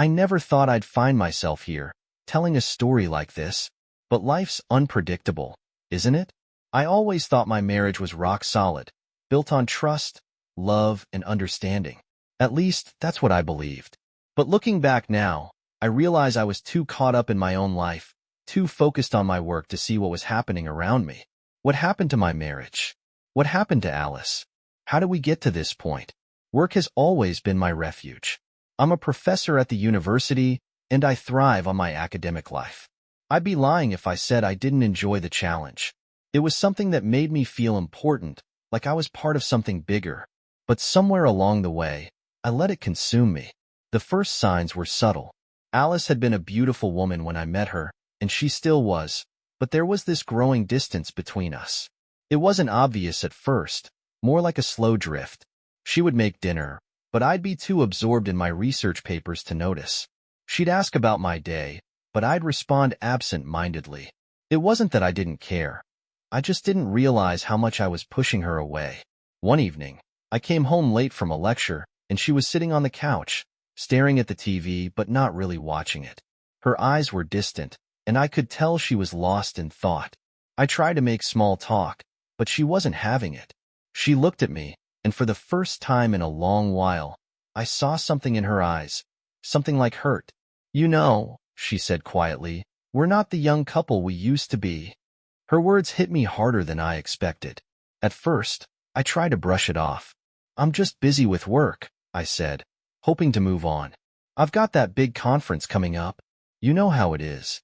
I never thought I'd find myself here, telling a story like this. But life's unpredictable, isn't it? I always thought my marriage was rock solid, built on trust, love, and understanding. At least, that's what I believed. But looking back now, I realize I was too caught up in my own life, too focused on my work to see what was happening around me. What happened to my marriage? What happened to Alice? How did we get to this point? Work has always been my refuge. I'm a professor at the university, and I thrive on my academic life. I'd be lying if I said I didn't enjoy the challenge. It was something that made me feel important, like I was part of something bigger. But somewhere along the way, I let it consume me. The first signs were subtle. Alice had been a beautiful woman when I met her, and she still was, but there was this growing distance between us. It wasn't obvious at first, more like a slow drift. She would make dinner, but I'd be too absorbed in my research papers to notice. She'd ask about my day, but I'd respond absent-mindedly. It wasn't that I didn't care. I just didn't realize how much I was pushing her away. One evening, I came home late from a lecture, and she was sitting on the couch, staring at the TV but not really watching it. Her eyes were distant, and I could tell she was lost in thought. I tried to make small talk, but she wasn't having it. She looked at me, and for the first time in a long while, I saw something in her eyes, something like hurt. "You know," she said quietly, "we're not the young couple we used to be." Her words hit me harder than I expected. At first, I tried to brush it off. "I'm just busy with work," I said, hoping to move on. "I've got that big conference coming up. You know how it is."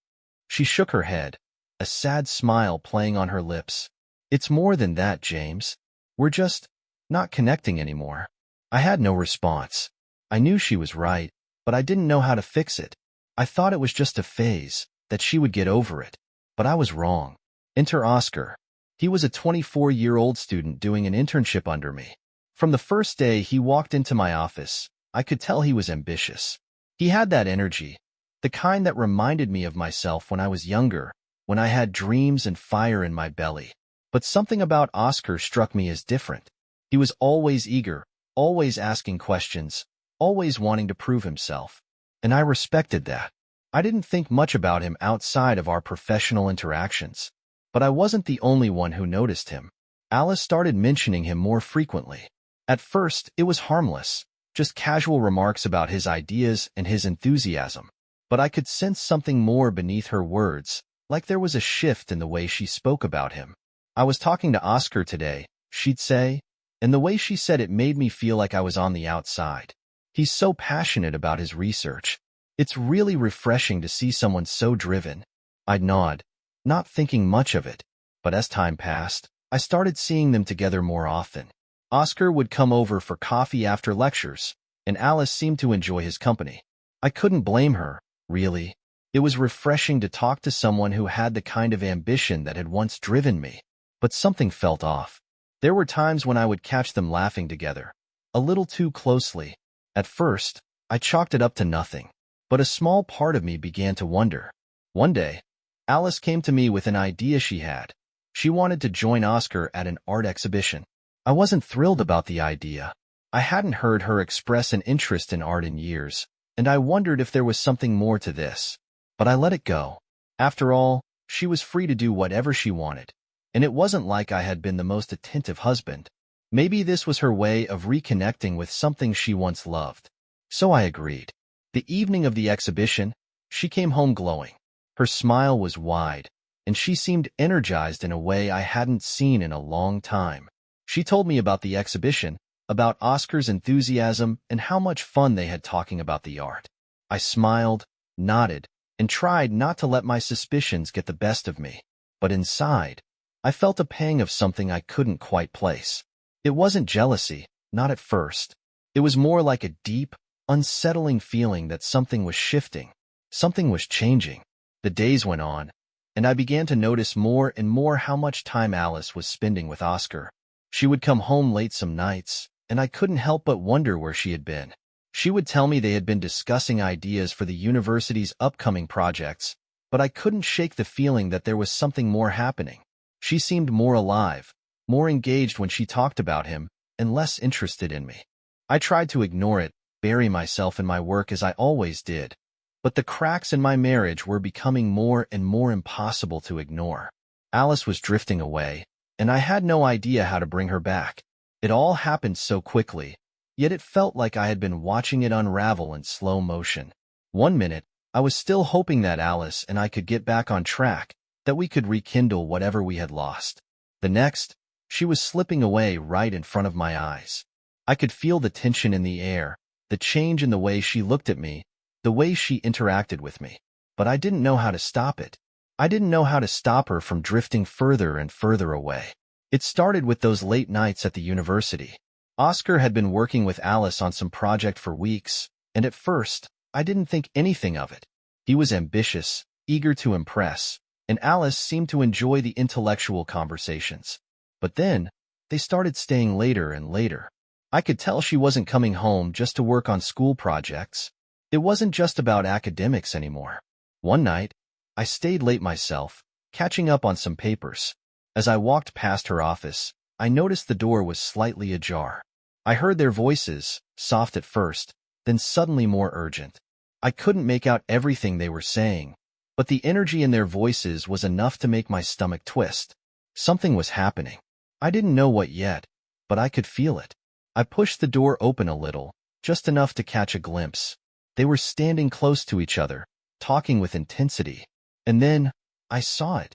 She shook her head, a sad smile playing on her lips. "It's more than that, James. We're just not connecting anymore." I had no response. I knew she was right, but I didn't know how to fix it. I thought it was just a phase, that she would get over it. But I was wrong. Enter Oscar. He was a 24-year-old student doing an internship under me. From the first day he walked into my office, I could tell he was ambitious. He had that energy, the kind that reminded me of myself when I was younger, when I had dreams and fire in my belly. But something about Oscar struck me as different. He was always eager, always asking questions, always wanting to prove himself. And I respected that. I didn't think much about him outside of our professional interactions. But I wasn't the only one who noticed him. Alice started mentioning him more frequently. At first, it was harmless, just casual remarks about his ideas and his enthusiasm. But I could sense something more beneath her words, like there was a shift in the way she spoke about him. "I was talking to Oscar today," she'd say, and the way she said it made me feel like I was on the outside. "He's so passionate about his research. It's really refreshing to see someone so driven." I'd nod, not thinking much of it, but as time passed, I started seeing them together more often. Oscar would come over for coffee after lectures, and Alice seemed to enjoy his company. I couldn't blame her, really. It was refreshing to talk to someone who had the kind of ambition that had once driven me. But something felt off. There were times when I would catch them laughing together, a little too closely. At first, I chalked it up to nothing, but a small part of me began to wonder. One day, Alice came to me with an idea she had. She wanted to join Oscar at an art exhibition. I wasn't thrilled about the idea. I hadn't heard her express an interest in art in years, and I wondered if there was something more to this. But I let it go. After all, she was free to do whatever she wanted, and it wasn't like I had been the most attentive husband. Maybe this was her way of reconnecting with something she once loved. So I agreed. The evening of the exhibition, she came home glowing. Her smile was wide, and she seemed energized in a way I hadn't seen in a long time. She told me about the exhibition, about Oscar's enthusiasm, and how much fun they had talking about the art. I smiled, nodded, and tried not to let my suspicions get the best of me. But inside, I felt a pang of something I couldn't quite place. It wasn't jealousy, not at first. It was more like a deep, unsettling feeling that something was shifting, something was changing. The days went on, and I began to notice more and more how much time Alice was spending with Oscar. She would come home late some nights, and I couldn't help but wonder where she had been. She would tell me they had been discussing ideas for the university's upcoming projects, but I couldn't shake the feeling that there was something more happening. She seemed more alive, more engaged when she talked about him, and less interested in me. I tried to ignore it, bury myself in my work as I always did. But the cracks in my marriage were becoming more and more impossible to ignore. Alice was drifting away, and I had no idea how to bring her back. It all happened so quickly, yet it felt like I had been watching it unravel in slow motion. One minute, I was still hoping that Alice and I could get back on track, that we could rekindle whatever we had lost. The next, she was slipping away right in front of my eyes. I could feel the tension in the air, the change in the way she looked at me, the way she interacted with me. But I didn't know how to stop it. I didn't know how to stop her from drifting further and further away. It started with those late nights at the university. Oscar had been working with Alice on some project for weeks, and at first, I didn't think anything of it. He was ambitious, eager to impress, and Alice seemed to enjoy the intellectual conversations. But then, they started staying later and later. I could tell she wasn't coming home just to work on school projects. It wasn't just about academics anymore. One night, I stayed late myself, catching up on some papers. As I walked past her office, I noticed the door was slightly ajar. I heard their voices, soft at first, then suddenly more urgent. I couldn't make out everything they were saying, but the energy in their voices was enough to make my stomach twist. Something was happening. I didn't know what yet, but I could feel it. I pushed the door open a little, just enough to catch a glimpse. They were standing close to each other, talking with intensity. And then, I saw it.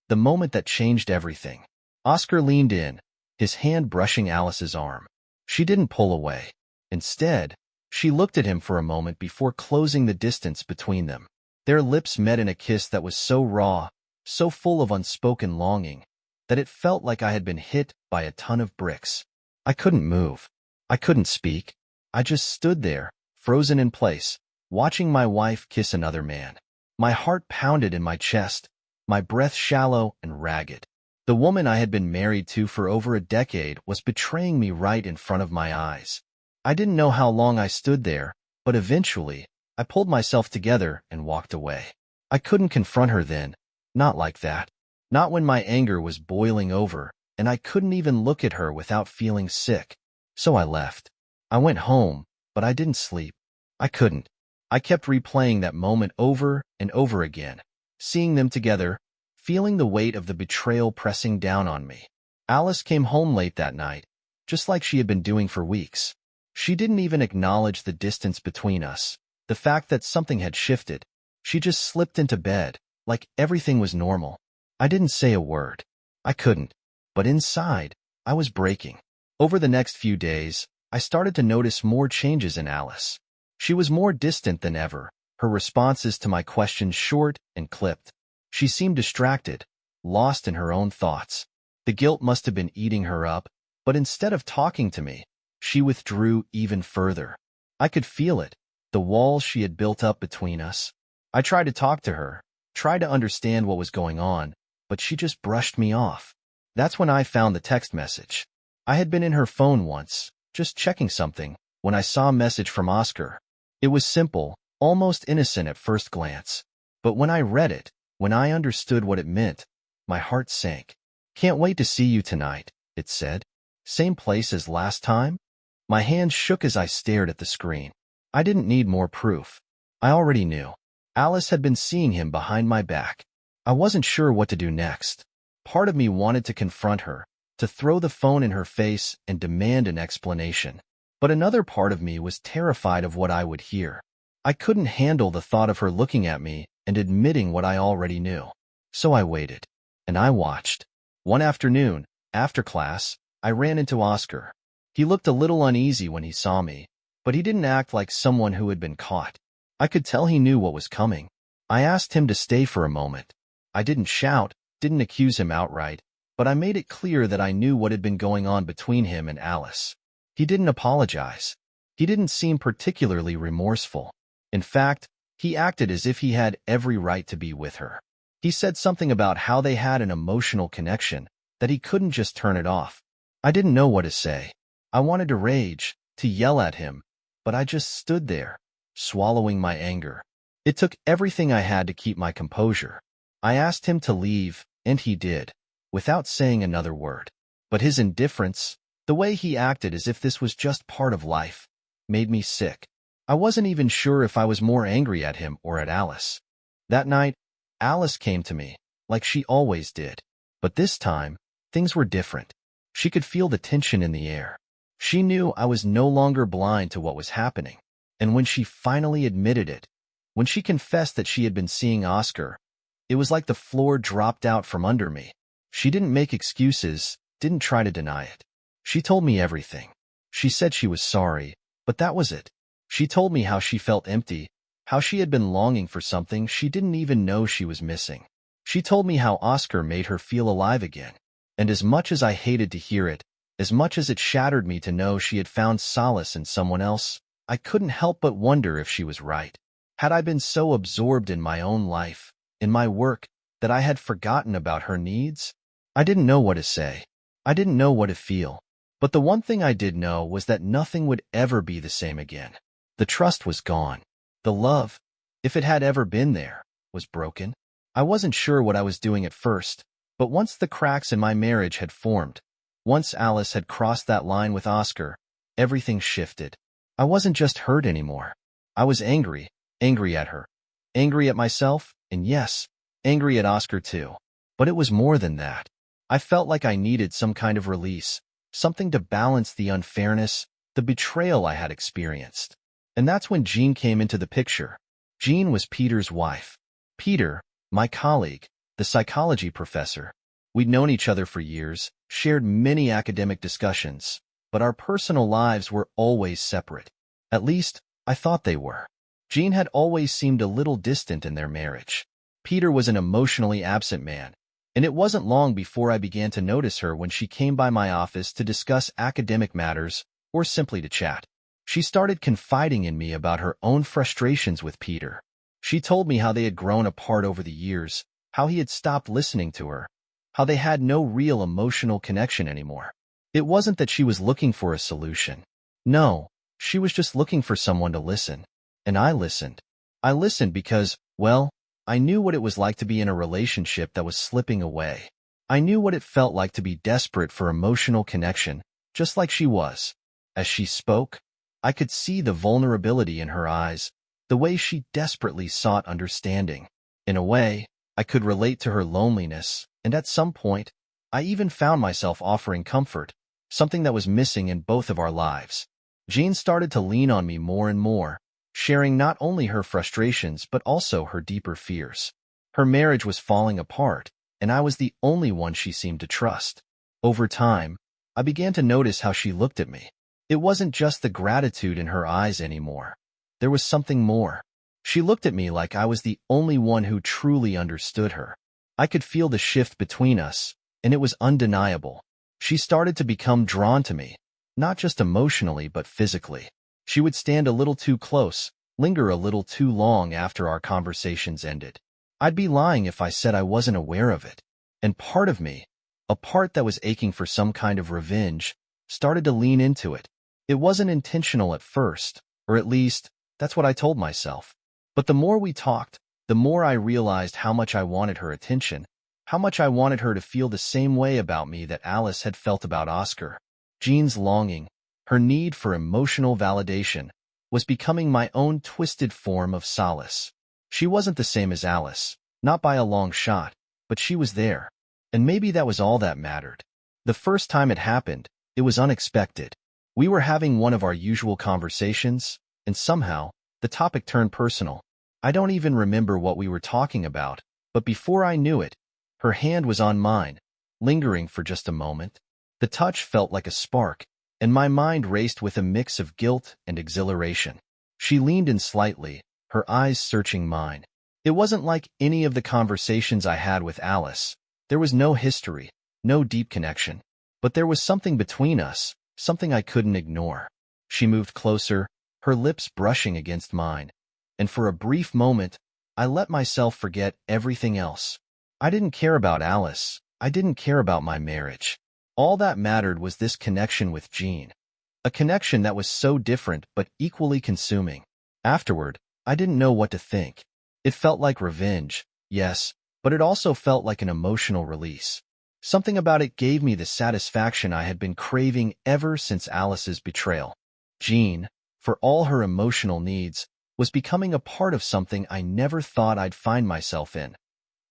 The moment that changed everything. Oscar leaned in, his hand brushing Alice's arm. She didn't pull away. Instead, she looked at him for a moment before closing the distance between them. Their lips met in a kiss that was so raw, so full of unspoken longing, that it felt like I had been hit by a ton of bricks. I couldn't move. I couldn't speak. I just stood there, frozen in place, watching my wife kiss another man. My heart pounded in my chest, my breath shallow and ragged. The woman I had been married to for over a decade was betraying me right in front of my eyes. I didn't know how long I stood there, but eventually, I pulled myself together and walked away. I couldn't confront her then, not like that. Not when my anger was boiling over, and I couldn't even look at her without feeling sick. So I left. I went home, but I didn't sleep. I couldn't. I kept replaying that moment over and over again, seeing them together, feeling the weight of the betrayal pressing down on me. Alice came home late that night, just like she had been doing for weeks. She didn't even acknowledge the distance between us, the fact that something had shifted. She just slipped into bed, like everything was normal. I didn't say a word. I couldn't. But inside, I was breaking. Over the next few days, I started to notice more changes in Alice. She was more distant than ever, her responses to my questions short and clipped. She seemed distracted, lost in her own thoughts. The guilt must have been eating her up, but instead of talking to me, she withdrew even further. I could feel it, the walls she had built up between us. I tried to talk to her, tried to understand what was going on, but she just brushed me off. That's when I found the text message. I had been in her phone once, just checking something, when I saw a message from Oscar. It was simple, almost innocent at first glance. But when I read it, when I understood what it meant, my heart sank. "Can't wait to see you tonight," it said. "Same place as last time?" My hands shook as I stared at the screen. I didn't need more proof. I already knew. Alice had been seeing him behind my back. I wasn't sure what to do next. Part of me wanted to confront her, to throw the phone in her face and demand an explanation. But another part of me was terrified of what I would hear. I couldn't handle the thought of her looking at me and admitting what I already knew. So I waited. And I watched. One afternoon, after class, I ran into Oscar. He looked a little uneasy when he saw me, but he didn't act like someone who had been caught. I could tell he knew what was coming. I asked him to stay for a moment. I didn't shout, didn't accuse him outright, but I made it clear that I knew what had been going on between him and Alice. He didn't apologize. He didn't seem particularly remorseful. In fact, he acted as if he had every right to be with her. He said something about how they had an emotional connection, that he couldn't just turn it off. I didn't know what to say. I wanted to rage, to yell at him, but I just stood there, swallowing my anger. It took everything I had to keep my composure. I asked him to leave, and he did, without saying another word. But his indifference, the way he acted as if this was just part of life, made me sick. I wasn't even sure if I was more angry at him or at Alice. That night, Alice came to me, like she always did. But this time, things were different. She could feel the tension in the air. She knew I was no longer blind to what was happening. And when she finally admitted it, when she confessed that she had been seeing Oscar, it was like the floor dropped out from under me. She didn't make excuses, didn't try to deny it. She told me everything. She said she was sorry, but that was it. She told me how she felt empty, how she had been longing for something she didn't even know she was missing. She told me how Oscar made her feel alive again. And as much as I hated to hear it, as much as it shattered me to know she had found solace in someone else, I couldn't help but wonder if she was right. Had I been so absorbed in my own life, in my work, that I had forgotten about her needs? I didn't know what to say. I didn't know what to feel. But the one thing I did know was that nothing would ever be the same again. The trust was gone. The love, if it had ever been there, was broken. I wasn't sure what I was doing at first, but once the cracks in my marriage had formed, once Alice had crossed that line with Oscar, everything shifted. I wasn't just hurt anymore. I was angry at her, angry at myself, and yes, angry at Oscar too. But it was more than that. I felt like I needed some kind of release, something to balance the unfairness, the betrayal I had experienced. And that's when Jean came into the picture. Jean was Peter's wife. Peter, my colleague, the psychology professor. We'd known each other for years, shared many academic discussions, but our personal lives were always separate. At least, I thought they were. Jean had always seemed a little distant in their marriage. Peter was an emotionally absent man, and it wasn't long before I began to notice her when she came by my office to discuss academic matters or simply to chat. She started confiding in me about her own frustrations with Peter. She told me how they had grown apart over the years, how he had stopped listening to her, how they had no real emotional connection anymore. It wasn't that she was looking for a solution. No, she was just looking for someone to listen. And I listened. I listened because, well, I knew what it was like to be in a relationship that was slipping away. I knew what it felt like to be desperate for emotional connection, just like she was. As she spoke, I could see the vulnerability in her eyes, the way she desperately sought understanding. In a way, I could relate to her loneliness, and at some point, I even found myself offering comfort, something that was missing in both of our lives. Jean started to lean on me more and more, sharing not only her frustrations but also her deeper fears. Her marriage was falling apart, and I was the only one she seemed to trust. Over time, I began to notice how she looked at me. It wasn't just the gratitude in her eyes anymore. There was something more. She looked at me like I was the only one who truly understood her. I could feel the shift between us, and it was undeniable. She started to become drawn to me, not just emotionally but physically. She would stand a little too close, linger a little too long after our conversations ended. I'd be lying if I said I wasn't aware of it. And part of me, a part that was aching for some kind of revenge, started to lean into it. It wasn't intentional at first, or at least, that's what I told myself. But the more we talked, the more I realized how much I wanted her attention, how much I wanted her to feel the same way about me that Alice had felt about Oscar. Jean's longing, her need for emotional validation, was becoming my own twisted form of solace. She wasn't the same as Alice, not by a long shot, but she was there. And maybe that was all that mattered. The first time it happened, it was unexpected. We were having one of our usual conversations, and somehow, the topic turned personal. I don't even remember what we were talking about, but before I knew it, her hand was on mine, lingering for just a moment. The touch felt like a spark, and my mind raced with a mix of guilt and exhilaration. She leaned in slightly, her eyes searching mine. It wasn't like any of the conversations I had with Alice. There was no history, no deep connection. But there was something between us, something I couldn't ignore. She moved closer, her lips brushing against mine. And for a brief moment, I let myself forget everything else. I didn't care about Alice. I didn't care about my marriage. All that mattered was this connection with Jean. A connection that was so different but equally consuming. Afterward, I didn't know what to think. It felt like revenge, yes, but it also felt like an emotional release. Something about it gave me the satisfaction I had been craving ever since Alice's betrayal. Jean, for all her emotional needs, was becoming a part of something I never thought I'd find myself in.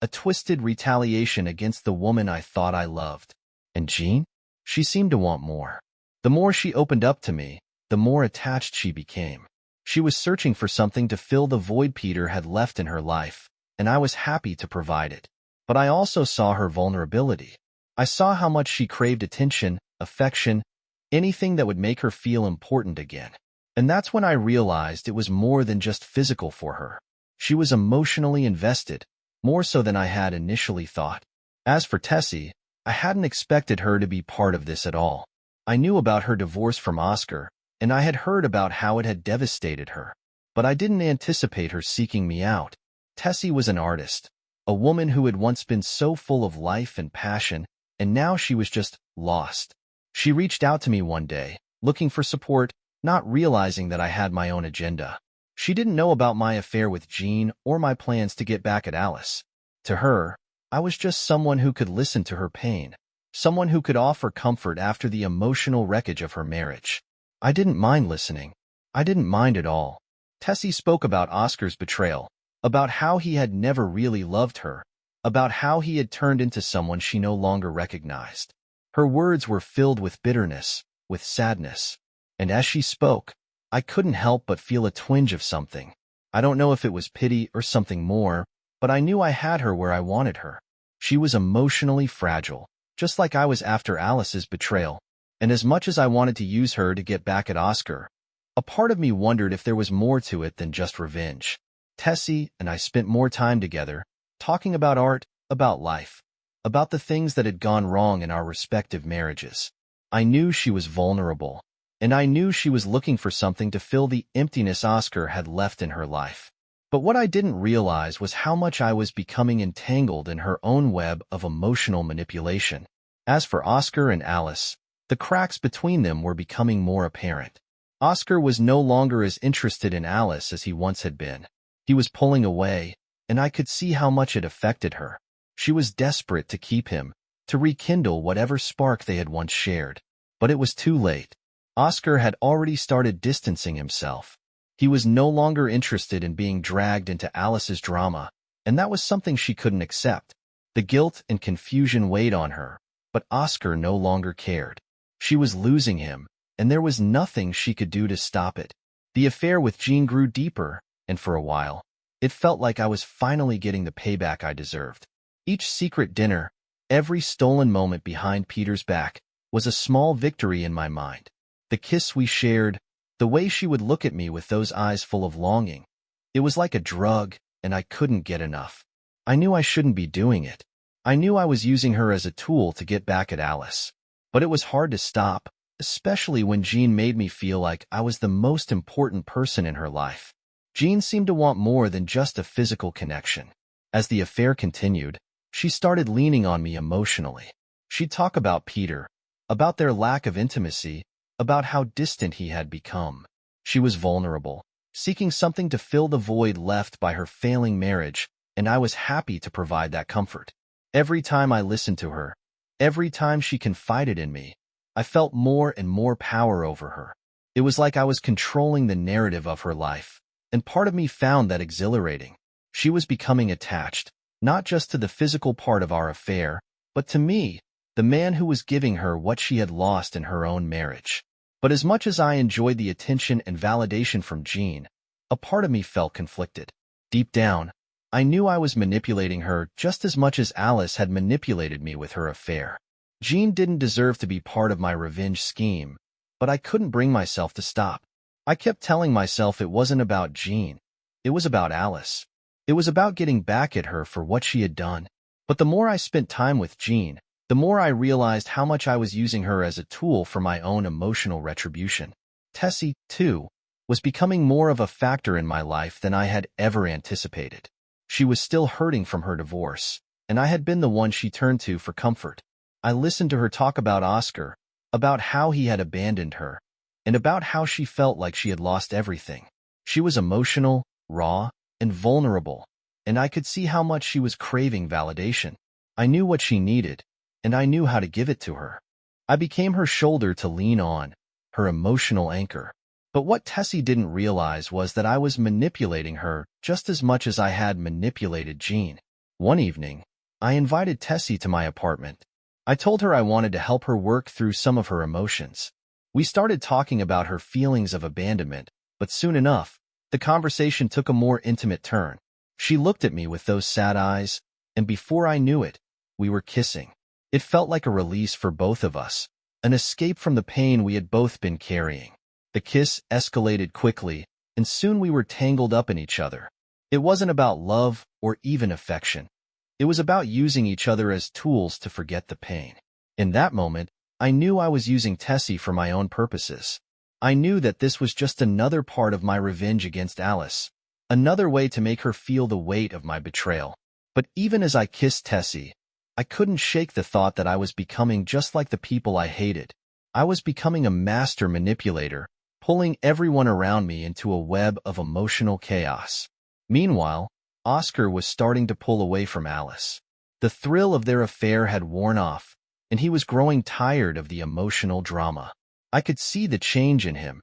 A twisted retaliation against the woman I thought I loved. And Jean? She seemed to want more. The more she opened up to me, the more attached she became. She was searching for something to fill the void Peter had left in her life, and I was happy to provide it. But I also saw her vulnerability. I saw how much she craved attention, affection, anything that would make her feel important again. And that's when I realized it was more than just physical for her. She was emotionally invested, more so than I had initially thought. As for Tessie, I hadn't expected her to be part of this at all. I knew about her divorce from Oscar, and I had heard about how it had devastated her. But I didn't anticipate her seeking me out. Tessie was an artist, a woman who had once been so full of life and passion, and now she was just lost. She reached out to me one day, looking for support, not realizing that I had my own agenda. She didn't know about my affair with Jean or my plans to get back at Alice. To her, I was just someone who could listen to her pain, someone who could offer comfort after the emotional wreckage of her marriage. I didn't mind listening. I didn't mind at all. Tessie spoke about Oscar's betrayal, about how he had never really loved her, about how he had turned into someone she no longer recognized. Her words were filled with bitterness, with sadness. And as she spoke, I couldn't help but feel a twinge of something. I don't know if it was pity or something more, but I knew I had her where I wanted her. She was emotionally fragile, just like I was after Alice's betrayal. And as much as I wanted to use her to get back at Oscar, a part of me wondered if there was more to it than just revenge. Tessie and I spent more time together, talking about art, about life, about the things that had gone wrong in our respective marriages. I knew she was vulnerable, and I knew she was looking for something to fill the emptiness Oscar had left in her life. But what I didn't realize was how much I was becoming entangled in her own web of emotional manipulation. As for Oscar and Alice, the cracks between them were becoming more apparent. Oscar was no longer as interested in Alice as he once had been. He was pulling away, and I could see how much it affected her. She was desperate to keep him, to rekindle whatever spark they had once shared. But it was too late. Oscar had already started distancing himself. He was no longer interested in being dragged into Alice's drama, and that was something she couldn't accept. The guilt and confusion weighed on her, but Oscar no longer cared. She was losing him, and there was nothing she could do to stop it. The affair with Jean grew deeper, and for a while, it felt like I was finally getting the payback I deserved. Each secret dinner, every stolen moment behind Peter's back, was a small victory in my mind. The kiss we shared, the way she would look at me with those eyes full of longing. It was like a drug, and I couldn't get enough. I knew I shouldn't be doing it. I knew I was using her as a tool to get back at Alice. But it was hard to stop, especially when Jean made me feel like I was the most important person in her life. Jean seemed to want more than just a physical connection. As the affair continued, she started leaning on me emotionally. She'd talk about Peter, about their lack of intimacy, about how distant he had become. She was vulnerable, seeking something to fill the void left by her failing marriage, and I was happy to provide that comfort. Every time I listened to her, every time she confided in me, I felt more and more power over her. It was like I was controlling the narrative of her life, and part of me found that exhilarating. She was becoming attached, not just to the physical part of our affair, but to me, the man who was giving her what she had lost in her own marriage. But as much as I enjoyed the attention and validation from Jean, a part of me felt conflicted. Deep down, I knew I was manipulating her just as much as Alice had manipulated me with her affair. Jean didn't deserve to be part of my revenge scheme, but I couldn't bring myself to stop. I kept telling myself it wasn't about Jean. It was about Alice. It was about getting back at her for what she had done. But the more I spent time with Jean, the more I realized how much I was using her as a tool for my own emotional retribution. Tessie, too, was becoming more of a factor in my life than I had ever anticipated. She was still hurting from her divorce, and I had been the one she turned to for comfort. I listened to her talk about Oscar, about how he had abandoned her, and about how she felt like she had lost everything. She was emotional, raw, and vulnerable, and I could see how much she was craving validation. I knew what she needed, and I knew how to give it to her. I became her shoulder to lean on, her emotional anchor. But what Tessie didn't realize was that I was manipulating her just as much as I had manipulated Jean. One evening, I invited Tessie to my apartment. I told her I wanted to help her work through some of her emotions. We started talking about her feelings of abandonment, but soon enough, the conversation took a more intimate turn. She looked at me with those sad eyes, and before I knew it, we were kissing. It felt like a release for both of us, an escape from the pain we had both been carrying. The kiss escalated quickly, and soon we were tangled up in each other. It wasn't about love or even affection. It was about using each other as tools to forget the pain. In that moment, I knew I was using Tessie for my own purposes. I knew that this was just another part of my revenge against Alice, another way to make her feel the weight of my betrayal. But even as I kissed Tessie, I couldn't shake the thought that I was becoming just like the people I hated. I was becoming a master manipulator, pulling everyone around me into a web of emotional chaos. Meanwhile, Oscar was starting to pull away from Alice. The thrill of their affair had worn off, and he was growing tired of the emotional drama. I could see the change in him.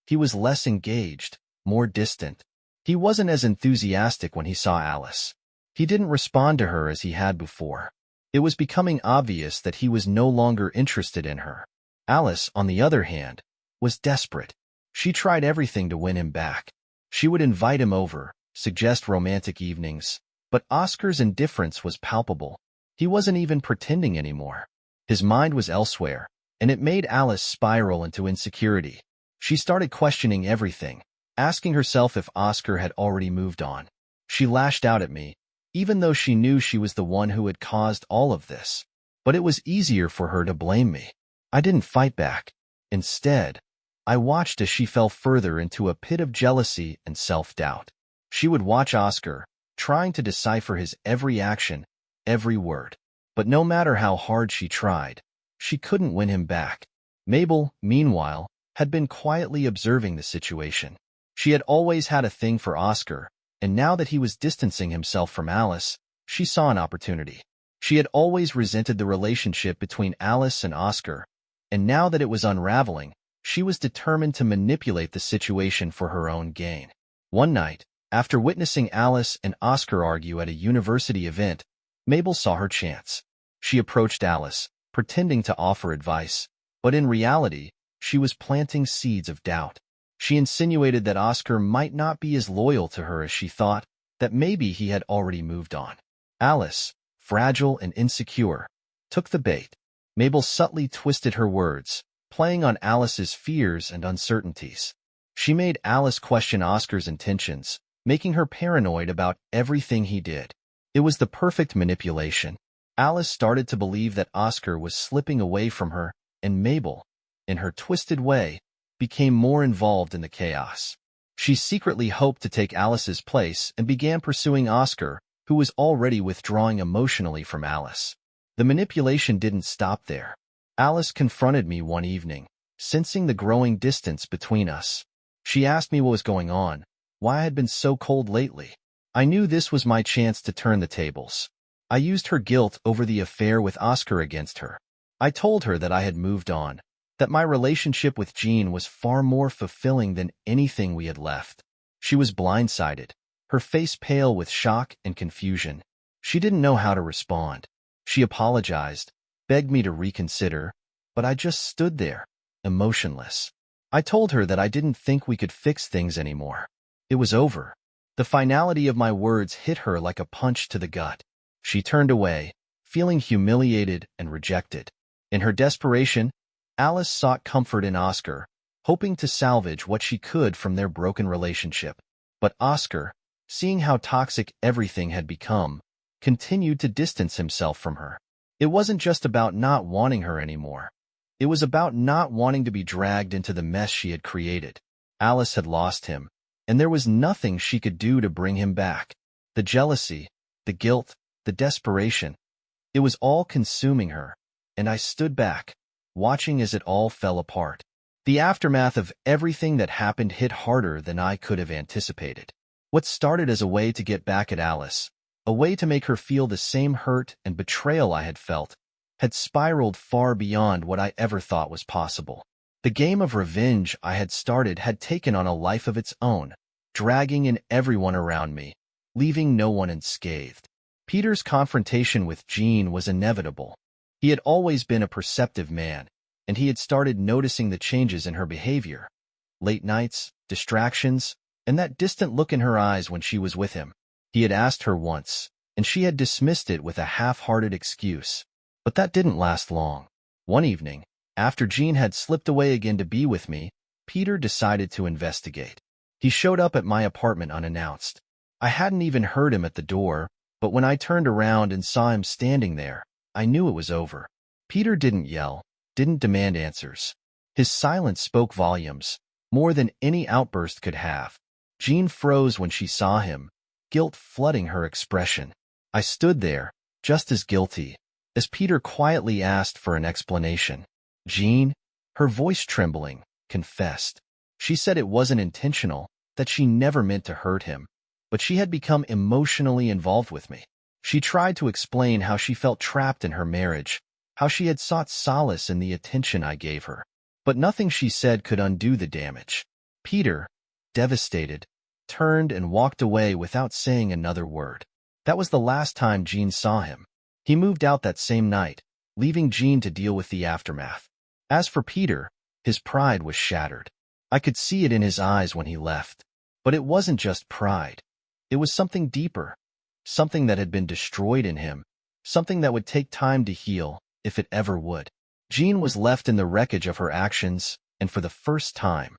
He was less engaged, more distant. He wasn't as enthusiastic when he saw Alice. He didn't respond to her as he had before. It was becoming obvious that he was no longer interested in her. Alice, on the other hand, was desperate. She tried everything to win him back. She would invite him over, suggest romantic evenings, but Oscar's indifference was palpable. He wasn't even pretending anymore. His mind was elsewhere, and it made Alice spiral into insecurity. She started questioning everything, asking herself if Oscar had already moved on. She lashed out at me, even though she knew she was the one who had caused all of this. But it was easier for her to blame me. I didn't fight back. Instead, I watched as she fell further into a pit of jealousy and self-doubt. She would watch Oscar, trying to decipher his every action, every word. But no matter how hard she tried, she couldn't win him back. Mabel, meanwhile, had been quietly observing the situation. She had always had a thing for Oscar, and now that he was distancing himself from Alice, she saw an opportunity. She had always resented the relationship between Alice and Oscar, and now that it was unraveling, she was determined to manipulate the situation for her own gain. One night, after witnessing Alice and Oscar argue at a university event, Mabel saw her chance. She approached Alice, pretending to offer advice, but in reality, she was planting seeds of doubt. She insinuated that Oscar might not be as loyal to her as she thought, that maybe he had already moved on. Alice, fragile and insecure, took the bait. Mabel subtly twisted her words, playing on Alice's fears and uncertainties. She made Alice question Oscar's intentions, making her paranoid about everything he did. It was the perfect manipulation. Alice started to believe that Oscar was slipping away from her, and Mabel, in her twisted way, became more involved in the chaos. She secretly hoped to take Alice's place and began pursuing Oscar, who was already withdrawing emotionally from Alice. The manipulation didn't stop there. Alice confronted me one evening, sensing the growing distance between us. She asked me what was going on, why I had been so cold lately. I knew this was my chance to turn the tables. I used her guilt over the affair with Oscar against her. I told her that I had moved on, that my relationship with Jean was far more fulfilling than anything we had left. She was blindsided, her face pale with shock and confusion. She didn't know how to respond. She apologized, begged me to reconsider, but I just stood there, emotionless. I told her that I didn't think we could fix things anymore. It was over. The finality of my words hit her like a punch to the gut. She turned away, feeling humiliated and rejected. In her desperation, Alice sought comfort in Oscar, hoping to salvage what she could from their broken relationship. But Oscar, seeing how toxic everything had become, continued to distance himself from her. It wasn't just about not wanting her anymore. It was about not wanting to be dragged into the mess she had created. Alice had lost him, and there was nothing she could do to bring him back. The jealousy, the guilt, the desperation, it was all consuming her, and I stood back, watching as it all fell apart. The aftermath of everything that happened hit harder than I could have anticipated. What started as a way to get back at Alice, a way to make her feel the same hurt and betrayal I had felt, had spiraled far beyond what I ever thought was possible. The game of revenge I had started had taken on a life of its own, dragging in everyone around me, leaving no one unscathed. Peter's confrontation with Jean was inevitable. He had always been a perceptive man, and he had started noticing the changes in her behavior. Late nights, distractions, and that distant look in her eyes when she was with him. He had asked her once, and she had dismissed it with a half-hearted excuse. But that didn't last long. One evening, after Jean had slipped away again to be with me, Peter decided to investigate. He showed up at my apartment unannounced. I hadn't even heard him at the door, but when I turned around and saw him standing there, I knew it was over. Peter didn't yell, didn't demand answers. His silence spoke volumes, more than any outburst could have. Jean froze when she saw him, guilt flooding her expression. I stood there, just as guilty, as Peter quietly asked for an explanation. Jean, her voice trembling, confessed. She said it wasn't intentional, that she never meant to hurt him, but she had become emotionally involved with me. She tried to explain how she felt trapped in her marriage, how she had sought solace in the attention I gave her. But nothing she said could undo the damage. Peter, devastated, turned and walked away without saying another word. That was the last time Jean saw him. He moved out that same night, leaving Jean to deal with the aftermath. As for Peter, his pride was shattered. I could see it in his eyes when he left. But it wasn't just pride. It was something deeper, something that had been destroyed in him, something that would take time to heal, if it ever would. Jean was left in the wreckage of her actions, and for the first time,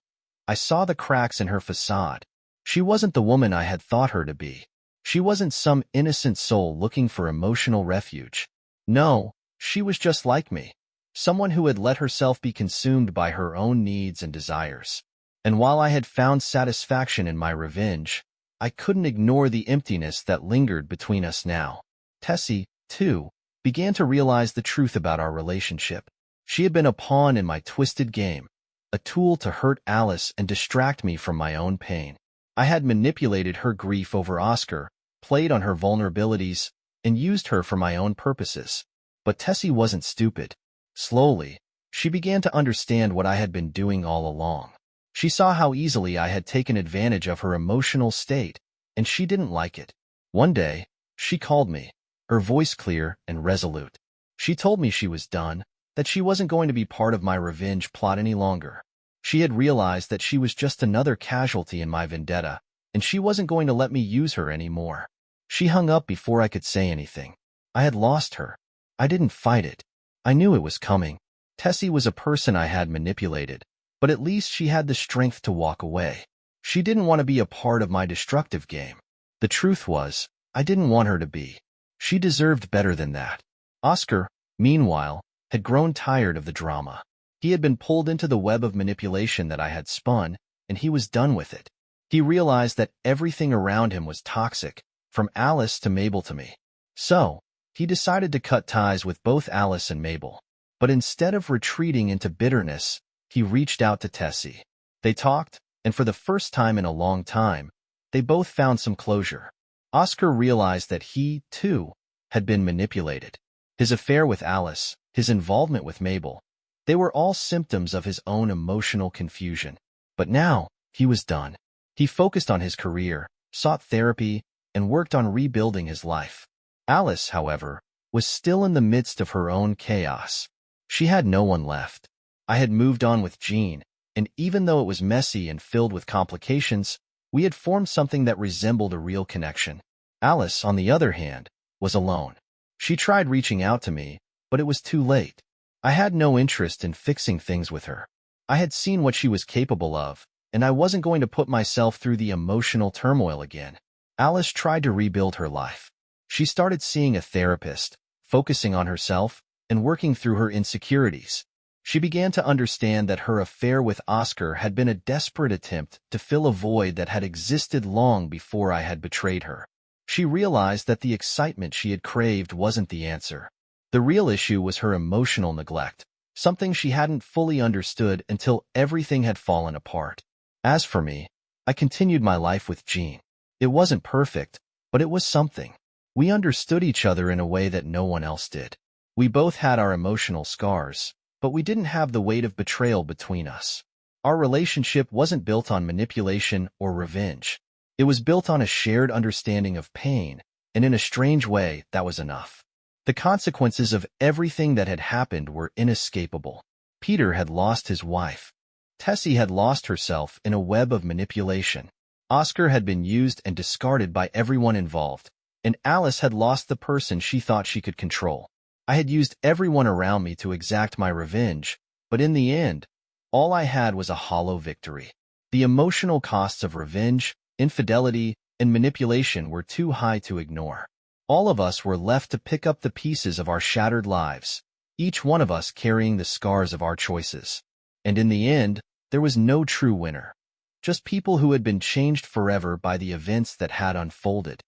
I saw the cracks in her facade. She wasn't the woman I had thought her to be. She wasn't some innocent soul looking for emotional refuge. No, she was just like me, someone who had let herself be consumed by her own needs and desires. And while I had found satisfaction in my revenge, I couldn't ignore the emptiness that lingered between us now. Tessie, too, began to realize the truth about our relationship. She had been a pawn in my twisted game, a tool to hurt Alice and distract me from my own pain. I had manipulated her grief over Oscar, played on her vulnerabilities, and used her for my own purposes. But Tessie wasn't stupid. Slowly, she began to understand what I had been doing all along. She saw how easily I had taken advantage of her emotional state, and she didn't like it. One day, she called me, her voice clear and resolute. She told me she was done, that she wasn't going to be part of my revenge plot any longer. She had realized that she was just another casualty in my vendetta, and she wasn't going to let me use her anymore. She hung up before I could say anything. I had lost her. I didn't fight it. I knew it was coming. Tessie was a person I had manipulated, but at least she had the strength to walk away. She didn't want to be a part of my destructive game. The truth was, I didn't want her to be. She deserved better than that. Oscar, meanwhile, had grown tired of the drama. He had been pulled into the web of manipulation that I had spun, and he was done with it. He realized that everything around him was toxic, from Alice to Mabel to me. So, he decided to cut ties with both Alice and Mabel. But instead of retreating into bitterness, he reached out to Tessie. They talked, and for the first time in a long time, they both found some closure. Oscar realized that he, too, had been manipulated. His affair with Alice, his involvement with Mabel, they were all symptoms of his own emotional confusion. But now, he was done. He focused on his career, sought therapy, and worked on rebuilding his life. Alice, however, was still in the midst of her own chaos. She had no one left. I had moved on with Jean, and even though it was messy and filled with complications, we had formed something that resembled a real connection. Alice, on the other hand, was alone. She tried reaching out to me, but it was too late. I had no interest in fixing things with her. I had seen what she was capable of, and I wasn't going to put myself through the emotional turmoil again. Alice tried to rebuild her life. She started seeing a therapist, focusing on herself, and working through her insecurities. She began to understand that her affair with Oscar had been a desperate attempt to fill a void that had existed long before I had betrayed her. She realized that the excitement she had craved wasn't the answer. The real issue was her emotional neglect, something she hadn't fully understood until everything had fallen apart. As for me, I continued my life with Jean. It wasn't perfect, but it was something. We understood each other in a way that no one else did. We both had our emotional scars, but we didn't have the weight of betrayal between us. Our relationship wasn't built on manipulation or revenge. It was built on a shared understanding of pain, and in a strange way, that was enough. The consequences of everything that had happened were inescapable. Peter had lost his wife. Tessie had lost herself in a web of manipulation. Oscar had been used and discarded by everyone involved, and Alice had lost the person she thought she could control. I had used everyone around me to exact my revenge, but in the end, all I had was a hollow victory. The emotional costs of revenge, infidelity, and manipulation were too high to ignore. All of us were left to pick up the pieces of our shattered lives, each one of us carrying the scars of our choices. And in the end, there was no true winner. Just people who had been changed forever by the events that had unfolded.